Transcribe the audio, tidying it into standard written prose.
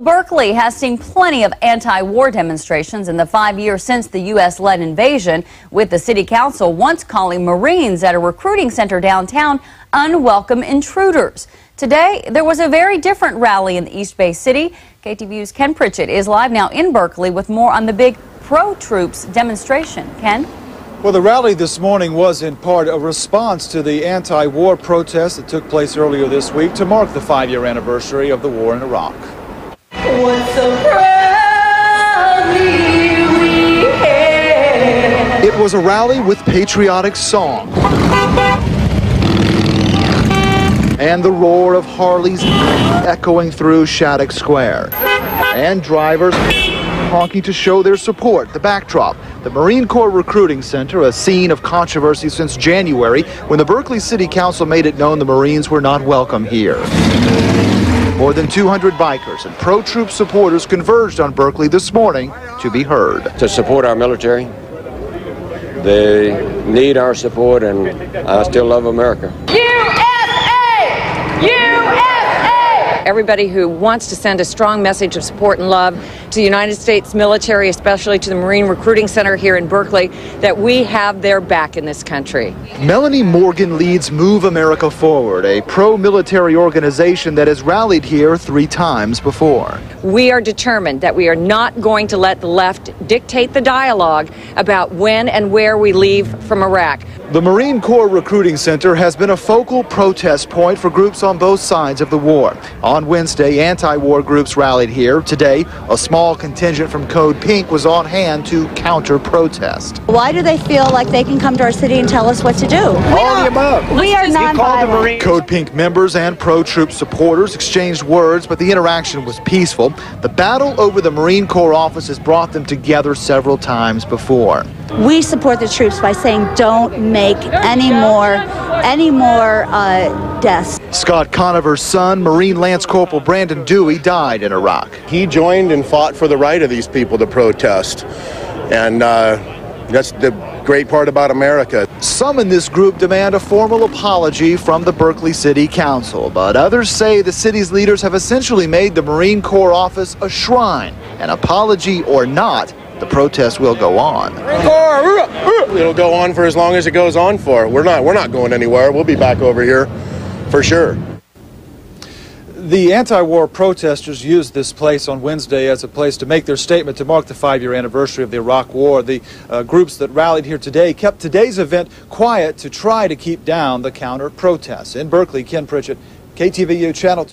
Berkeley has seen plenty of anti-war demonstrations in the 5 years since the U.S.-led invasion, with the city council once calling Marines at a recruiting center downtown unwelcome intruders. Today, there was a very different rally in the East Bay City. KTVU's Ken Pritchett is live now in Berkeley with more on the big pro-troops demonstration. Ken? Well, the rally this morning was in part a response to the anti-war protests that took place earlier this week to mark the 5-year anniversary of the war in Iraq. So proudly we hailed. It was a rally with patriotic song and the roar of Harleys echoing through Shattuck Square, and drivers honking to show their support. The backdrop, the Marine Corps Recruiting Center, a scene of controversy since January when the Berkeley City Council made it known the Marines were not welcome here. More than 200 bikers and pro-troop supporters converged on Berkeley this morning to be heard. To support our military. They need our support, and I still love America. Everybody who wants to send a strong message of support and love to the United States military, especially to the Marine Recruiting Center here in Berkeley, that we have their back in this country. Melanie Morgan leads Move America Forward, a pro-military organization that has rallied here 3 times before. We are determined that we are not going to let the left dictate the dialogue about when and where we leave from Iraq. The Marine Corps Recruiting Center has been a focal protest point for groups on both sides of the war. On Wednesday, anti-war groups rallied here. Today, a small contingent from Code Pink was on hand to counter-protest. Why do they feel like they can come to our city and tell us what to do? All the above. We are non-violent. Code Pink members and pro-troop supporters exchanged words, but the interaction was peaceful. The battle over the Marine Corps office has brought them together several times before. We support the troops by saying don't make any more deaths. Scott Conover's son, Marine Lance Corporal Brandon Dewey, died in Iraq. He joined and fought for the right of these people to protest, and that's the great part about America. Some in this group demand a formal apology from the Berkeley City Council, but others say the city's leaders have essentially made the Marine Corps office a shrine. An apology or not, the protest will go on. It'll go on for as long as it goes on for. We're not going anywhere. We'll be back over here for sure. The anti-war protesters used this place on Wednesday as a place to make their statement to mark the 5-year anniversary of the Iraq War. The groups that rallied here today kept today's event quiet to try to keep down the counter-protests. In Berkeley, Ken Pritchett, KTVU Channel 2.